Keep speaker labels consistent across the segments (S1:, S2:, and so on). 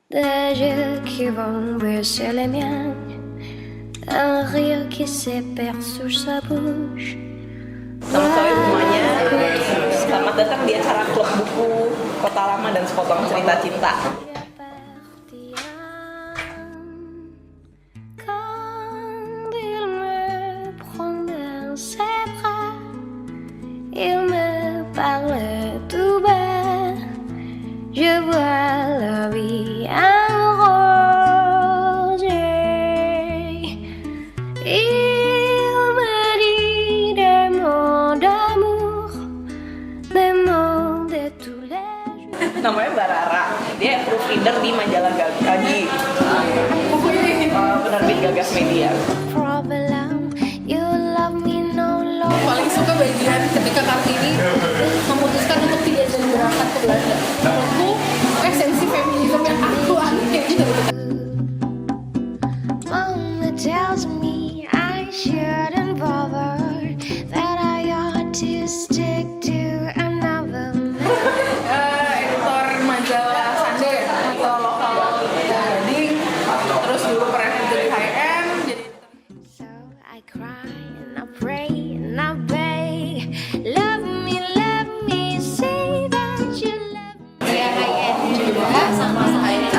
S1: Des yeux qui vont baisser les miens, un rire qui s'éperce sous sa bouche.
S2: Nama saya semuanya, selamat datang di acara Klub Buku Kota Lama dan Sepotong Cerita Cinta.
S1: Quand il me prend dans ses bras, il me parle tout bas. Je vois la vie en rose. Il me dit des mots d'amour, des mots de tous les jours.
S2: Namanya Mbak Rara, dia proofreader di majalah Gagi, penerbit Gagas Media.
S1: Problem, you love me no longer.
S3: Paling suka bagian ketika Kartini memutuskan untuk tidak jadi berangkat ke Belanda. Menurutku esensi feminisme yang aku aneh gitu.
S1: Mama tells me I shouldn't bother, that I ought to stick to another man.
S3: Editor majalah Sande atau lokal Gading, terus dulu pernah kerja di HM. Jadi
S1: So I cry and I pray and I beg, love me, say that you love me.
S3: saya HM juga sama saya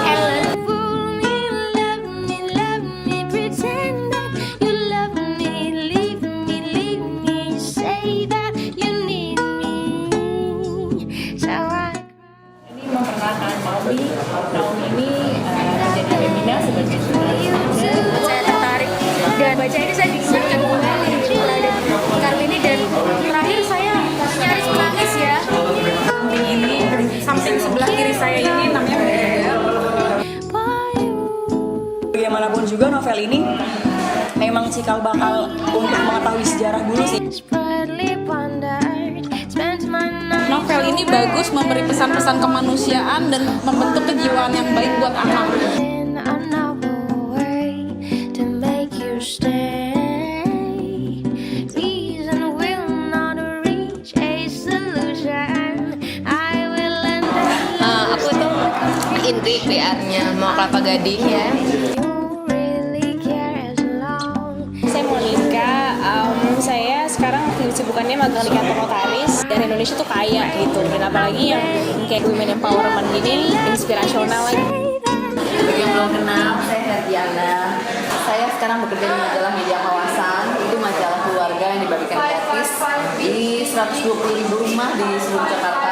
S1: Ellen, fool me, love me, pretend that you love me, leave me, say that you need me. So I
S3: ini memperkenalkan Naomi. Naomi ini kerja di Femina sebagai jurnalis.
S4: Saya tertarik dan baca ini saya diingatkan kembali Kartini, dan terakhir saya nyaris menangis ya.
S3: Samping sebelah kiri saya ini namanya Beda.
S5: Bagaimanapun juga novel ini memang cikal bakal untuk mengetahui sejarah dulu sih.
S1: desperately pondered, spent my night.
S3: Novel ini bagus memberi pesan-pesan kemanusiaan dan membentuk kejiwaan yang baik buat anak.
S1: In another way to make you stay. Reason will not reach a solution. I will end up.
S4: Aku tuh inti PR-nya mau Kelapa Gading ya.
S1: You really care as long.
S4: Saya Monica, saya sekarang kesibukannya magang di kantor notaris, dan Indonesia tuh kaya gitu, dan apalagi yang kayak women empowerment gini, inspirasional lagi.
S6: Bagi yang belum kenal, saya Herdiana. Saya sekarang bekerja di majalah Media Kawasan. Itu majalah keluarga yang dibagikan gratis di 120.000 rumah di seluruh Jakarta.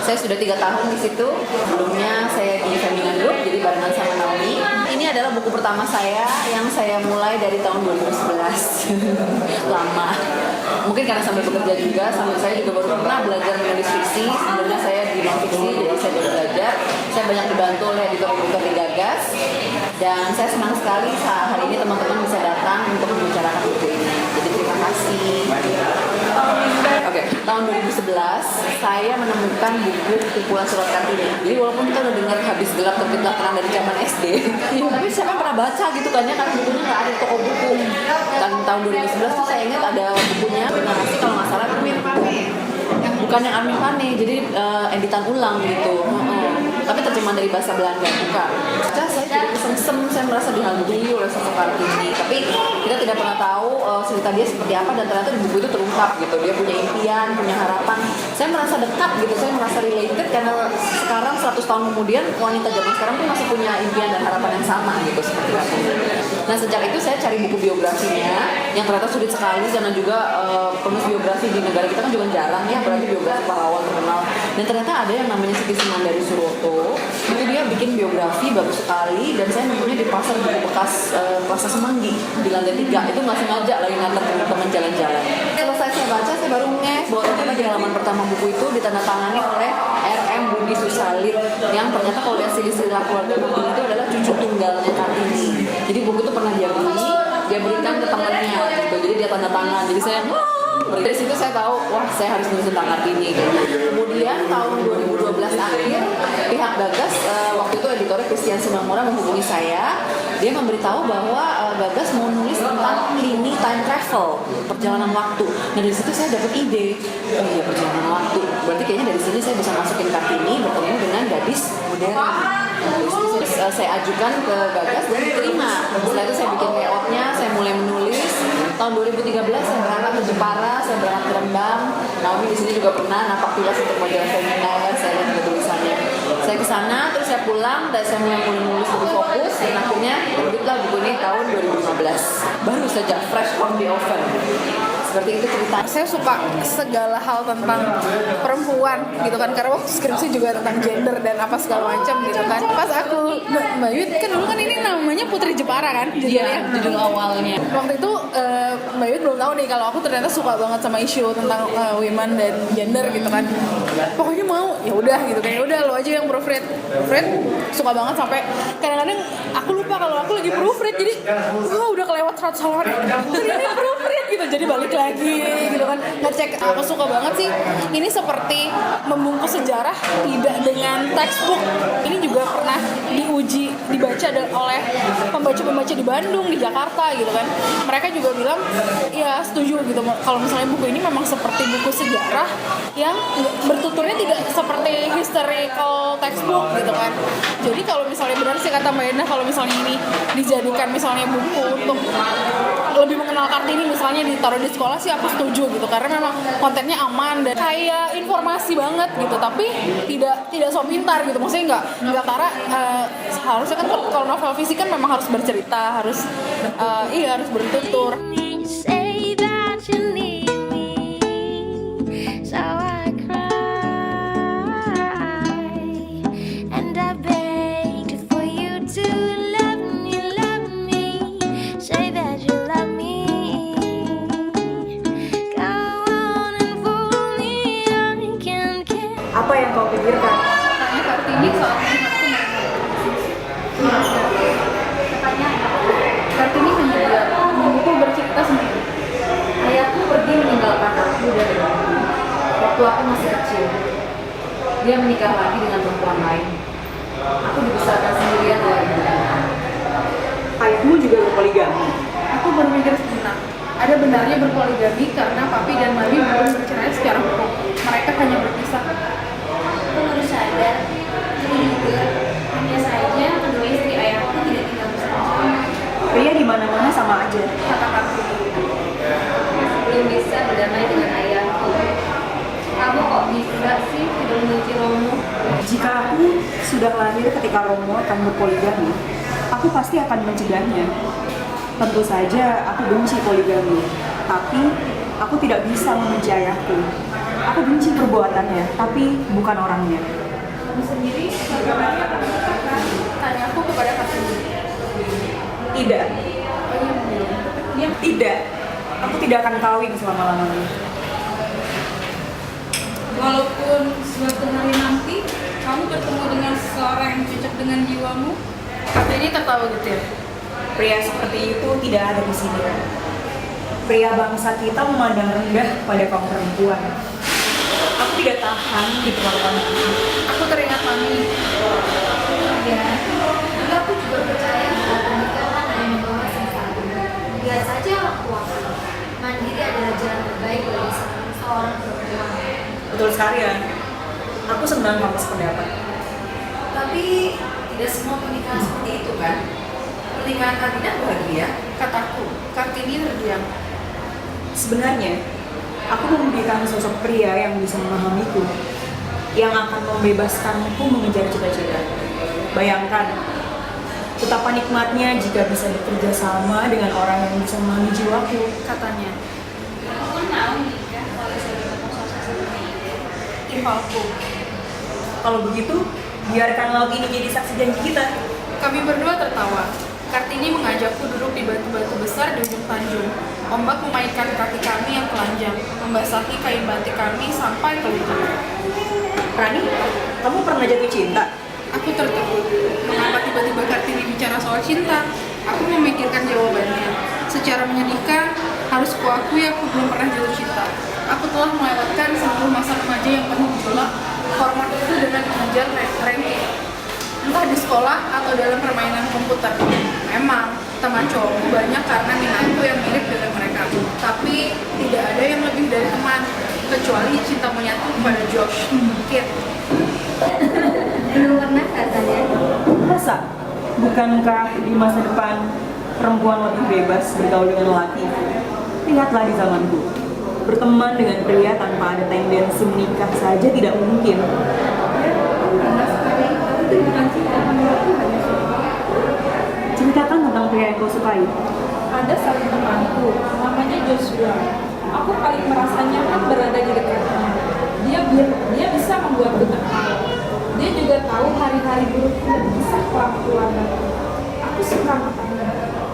S6: Saya sudah 3 tahun di situ. Sebelumnya saya di Femina Group, jadi barengan sama Naomi. Ini adalah buku pertama saya yang saya mulai dari tahun 2011. Lama. Mungkin karena sambil bekerja juga, sambil saya juga baru pernah belajar menulis fiksi. Sebelumnya saya di non-fiksi, jadi saya baru belajar. Saya banyak dibantu oleh editor-editor di Gagas. Dan saya senang sekali saat hari ini teman-teman bisa datang untuk membicarakan buku ini. Jadi terima kasih. Oke, tahun 2011 saya menemukan buku kumpulan surat Kartini. Jadi walaupun kita udah dengar habis gelap terbitlah terang dari zaman SD, tapi siapa yang pernah baca gitu kan ya, karena bukunya nggak ada di toko buku. Dan tahun 2011 tuh saya ingat ada bukunya, narasi kalau nggak salah bukan yang Armin Pane, jadi editan ulang gitu. Tapi terjemahan dari bahasa Belanda, bukan. Saya jadi kesengsem, saya merasa dihantui oleh sosok Kartini. Tapi kita tidak pernah tahu cerita dia seperti apa, dan ternyata di buku itu terungkap gitu. Dia punya impian, punya harapan. Saya merasa dekat gitu, saya merasa related karena sekarang 100 tahun kemudian wanita zaman sekarang pun masih punya impian dan harapan yang sama gitu seperti Kartini. Nah sejak itu saya cari buku biografinya yang ternyata sulit sekali, karena juga penulis biografi di negara kita kan juga jarang ya, berarti biografi pahlawan terkenal. Dan ternyata ada yang namanya Siti Semandari Suroto. Itu dia bikin biografi bagus sekali, dan saya nemunya di pasar buku bekas Plaza Semanggi di lantai 3. Itu nggak sengaja lagi nganter teman-teman jalan-jalan. Selesai saya baca, saya baru nges bahwa ternyata di halaman pertama buku itu ditandatangani oleh R.M. Budi Susalit, yang ternyata kalau lihat silsilah keluarga Kartini itu adalah cucu tunggalnya Kartini. Jadi buku itu pernah dia beli, dia berikan ke temannya gitu. Jadi dia tanda tangan. Jadi saya dari situ saya tahu, wah saya harus nulis tentang Kartini. Kemudian tahun 2012 akhir, pihak Gagas waktu itu editornya Christian Simamora menghubungi saya. Dia memberitahu bahwa Gagas mau nulis tentang lini time travel, perjalanan waktu. Nah dari situ saya dapat ide, oh iya perjalanan waktu. Berarti kayaknya dari sini saya bisa masukin Kartini bertemu dengan gadis modern. Dari saya ajukan ke Gagas dan diterima. Setelah itu saya bikin layoutnya, saya mulai menulis. Tahun 2013 saya berangkat ke Jepara, saya berangkat ke Rembang. Naomi di sini juga pernah napak tilas untuk majalah Femina, kan saya lihat juga tulisannya. Saya ke sana, terus saya pulang dan saya mulai menulis lebih fokus. Dan akhirnya terbitlah buku ini tahun 2015. Baru saja fresh from the oven. Seperti itu cerita.
S3: Saya suka segala hal tentang perempuan gitu kan, karena waktu skripsi juga tentang gender dan apa segala macam gitu kan. Pas aku Mbak Yud kan dulu kan ini namanya Putri Jepara kan judulnya.
S6: Judul awalnya.
S3: Waktu itu Mbak Yud belum tahu nih kalau aku ternyata suka banget sama isu tentang women dan gender gitu kan. Pokoknya mau ya udah gitu kan, ya udah lo aja yang proofread. Suka banget sampai kadang-kadang aku lupa kalau aku lagi proofread, jadi udah kelewat 100 halaman. Ini proofread gitu, jadi balik lagi gitu kan, ngecek. Aku suka banget sih, ini seperti membungkus sejarah tidak dengan textbook. Ini juga pernah dibaca oleh pembaca-pembaca di Bandung, di Jakarta gitu kan. Mereka juga bilang ya setuju gitu kalau misalnya buku ini memang seperti buku sejarah yang bertuturnya tidak seperti historical textbook gitu kan. Jadi kalau misalnya benar sih kata Mbak Enda, kalau misalnya ini dijadikan misalnya buku untuk lebih mengenal Kartini misalnya ditaruh di sekolah sih aku setuju gitu, karena memang kontennya aman dan kayak informasi banget gitu, tapi tidak so pintar gitu, maksudnya nggak karena harusnya kan kalau novel fisik kan memang harus bercerita, harus harus bertutur.
S1: Say that you need me, so I cry and I begged for you to love me. Say that you love me. Go on and fool me, I can't care.
S5: Apa yang kau pikirkan?
S3: Tanya Kartini soalnya Kartini sendiri, buku bercerita sendiri.
S6: Ayahku pergi meninggalkan aku dari waktu aku masih kecil. Dia menikah lagi dengan perempuan lain. Aku dibesarkan sendirian oleh ibuku.
S5: Ayahmu juga berpoligami.
S3: Aku berpikir sebentar, ada benarnya berpoligami karena papi dan mami belum bercerai secara hukum. Mereka hanya berpisah.
S7: Aku baru sadar, ini juga hanya saja kedua istri ayahku tidak tinggal bersama.
S5: Pria di mana-mana sama aja.
S3: Kata Kartini.
S7: Belum bisa berdamai dengan ayahku. Kamu kok bisa sih tidak membenci Romo?
S5: Jika aku sudah lahir ketika Romo akan berpoligami, aku pasti akan mencegahnya. Tentu saja aku benci poligami, tapi aku tidak bisa membenci ayahku. Aku benci perbuatannya, tapi bukan orangnya.
S3: Kamu sendiri bagaimana? Tanya aku kepada Kartini.
S5: Tidak, tidak. Aku tidak akan kawin selama-lamanya.
S3: Walaupun suatu hari nanti kamu bertemu dengan seseorang yang cocok dengan jiwamu, Kartini tertawa gitu ya.
S5: Pria seperti itu tidak ada di sini. Pria bangsa kita memandang rendah pada kaum perempuan. Aku tidak tahan diperlakukan begitu.
S3: Aku teringat mami.
S7: Ya, juga aku juga percaya bahwa pernikahan hanya membawa sengsara. Lihat saja orang tuaku. Mandiri adalah jalan terbaik bagi seorang perempuan.
S5: Betul sekali ya. Aku senang kamu sependapat.
S6: Tapi tidak semua pernikahan seperti itu kan? Pernikahan Kartini bahagia.
S3: Kataku, Kartini terdiam.
S5: Sebenarnya, aku memimpikan sosok pria yang bisa memahamiku, yang akan membebaskanku mengejar cita-cita. Bayangkan, betapa nikmatnya jika bisa bekerja sama dengan orang yang bisa memahami jiwaku.
S3: Katanya,
S7: Aku tahu nikah kalau bisa bertemu sosok seperti itu.
S3: timpalku.
S5: Kalau begitu, biarkan laut ini jadi saksi janji kita.
S3: Kami berdua tertawa. Kartini mengajakku duduk di batu-batu besar di ujung tanjung. Ombak memainkan kaki kami yang telanjang, membasahi kain batik kami sampai ke ujung.
S5: Rani, kamu pernah jatuh cinta?
S3: Aku tertegun. Mengapa tiba-tiba Kartini bicara soal cinta? Aku memikirkan jawabannya. Secara menyedihkan, harus kuakui aku belum pernah jatuh cinta. Aku telah melewatkan seluruh masa remaja yang penuh gejolak, hormon itu dengan mengejar ranking. Entah di sekolah atau dalam permainan komputer. Memang, teman cowokku banyak karena minatku yang mirip dengan mereka. Tapi, tidak ada yang lebih dari teman, kecuali cinta monyetku kepada Josh. Kit.
S7: Belum pernah katanya.
S5: Masa? Bukankah di masa depan perempuan lebih bebas bergaul dengan lelaki? Lihatlah di zamanku, berteman dengan pria tanpa ada tendensi menikah saja tidak mungkin. Ceritakan tentang pria yang kau sukai.
S8: Ada satu temanku, namanya Joshua. Aku paling merasa nyaman berada di dekatnya. Dia bisa membuatku tenang. Dia juga tahu hari-hari burukku dan kisah keluarga. Aku suka matanya,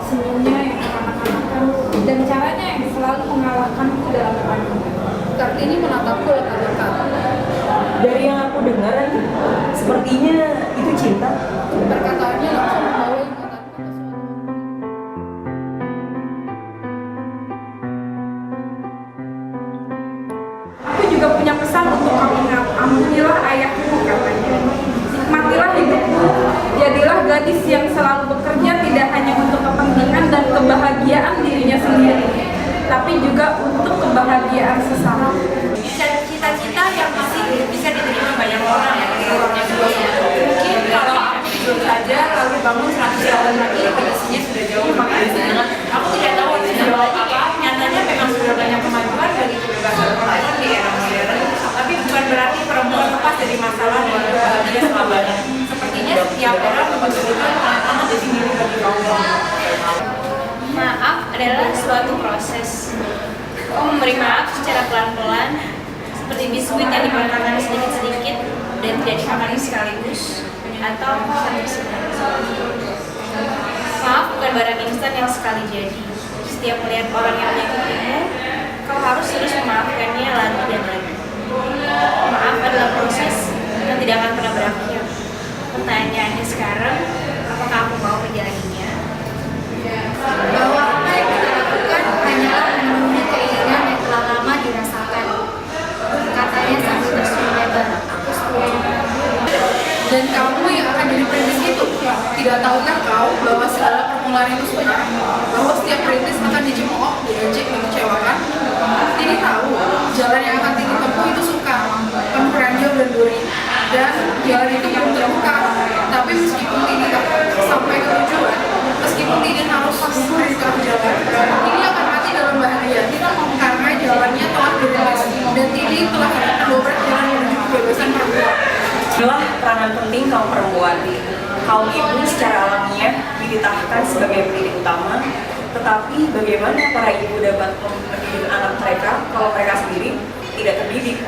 S8: senyumnya yang kanak-kanakan, dan caranya yang selalu mengalahkanku dalam depanku.
S3: Kartini menatapku lekat-lekat.
S5: Dari yang aku dengar, sepertinya itu cinta.
S3: Perkataannya langsung membawa ingatanku ke suatu.
S8: Aku juga punya pesan untuk kamu, Ngap. Ampunilah ayahku, katanya. Nikmatilah hidupmu. Jadilah gadis yang selalu bekerja tidak hanya untuk kepentingan dan kebahagiaan dirinya sendiri, tapi juga untuk kebahagiaan sesama.
S9: Cita-cita yang masih bisa diterima banyak orang ya, mungkin kalau aku tidur saja lalu bangun 100 tahun lagi kondisinya sudah jauh banget. Aku tidak tahu sejauh apa. Nyatanya memang sudah banyak kemajuan bagi kebebasan perempuan di era modern, tapi bukan berarti perempuan lepas dari masalah dan bahagia selamanya. Sepertinya setiap orang membutuhkan pengalaman jadi diri bagi kaum perempuan.
S4: Maaf adalah suatu proses. Kau memberi maaf secara pelan-pelan, seperti biskuit yang dipotongkan sedikit-sedikit dan tidak dimakan sekaligus, atau maaf bukan barang instan yang sekali jadi. Setiap melihat orang yang menyakitimu, kau harus terus memaafkannya lagi dan lagi. Maaf adalah proses yang tidak akan pernah berakhir. Pertanyaannya sekarang, apakah aku mau menjalaninya?
S7: Bahwa apa yang kita lakukan hanyalah memenuhi keinginan yang telah lama dirasakan. Katanya sambil tersenyum lebar. Aku setuju.
S3: Dan kamu yang akan jadi perintis itu, tidak tahukah kau bahwa segala permulaan itu suka? Bahwa setiap perintis akan dicemooh, diejek, dikecewakan? Tini tahu, jalan yang akan Tini tempuh itu suka, penuh ranjau dan duri. Dan jalan itu belum terbuka, tapi meskipun Tini tak sampai ke tujuan, meskipun Tini harus mundur di tengah jalan, Tini akan mati dalam bahagia, karena jalannya telah dirintis, dan Tini telah mendobrak jalan menuju kebebasan perempuan.
S5: Inilah peranan penting kaum perempuan. Kaum ibu secara alamiah dititahkan sebagai pendidik utama, tetapi bagaimana para ibu dapat mendidik anak mereka kalau mereka sendiri tidak terdidik?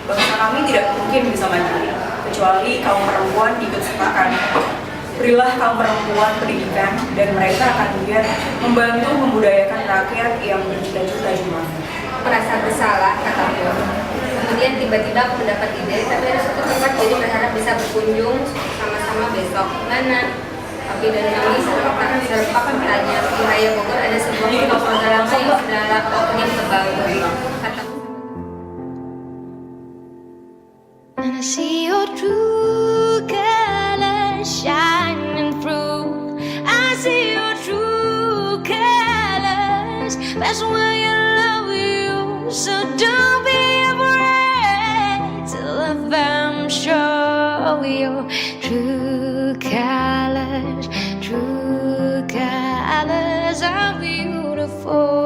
S5: Bangsa kami tidak mungkin bisa mandiri, kecuali kaum perempuan diikut sertakan. Berilah kaum perempuan pendidikan, dan mereka akan giat membantu membudayakan rakyat yang berjuta-juta jumlahnya.
S9: Merasa bersalah, kataku. Kemudian tiba-tiba aku mendapat ide, tapi ada suatu tempat jadi berharap bisa berkunjung sama-sama besok. Mana? Api dan kami serempak bertanya. Di Raya Bogor ada sebuah keluarga lama yang segala opening terbangun. Kataku.
S1: And I see your true colors shining through. I see your true colors. That's why I love you. So don't be afraid to love them. Show your true colors. True colors are beautiful.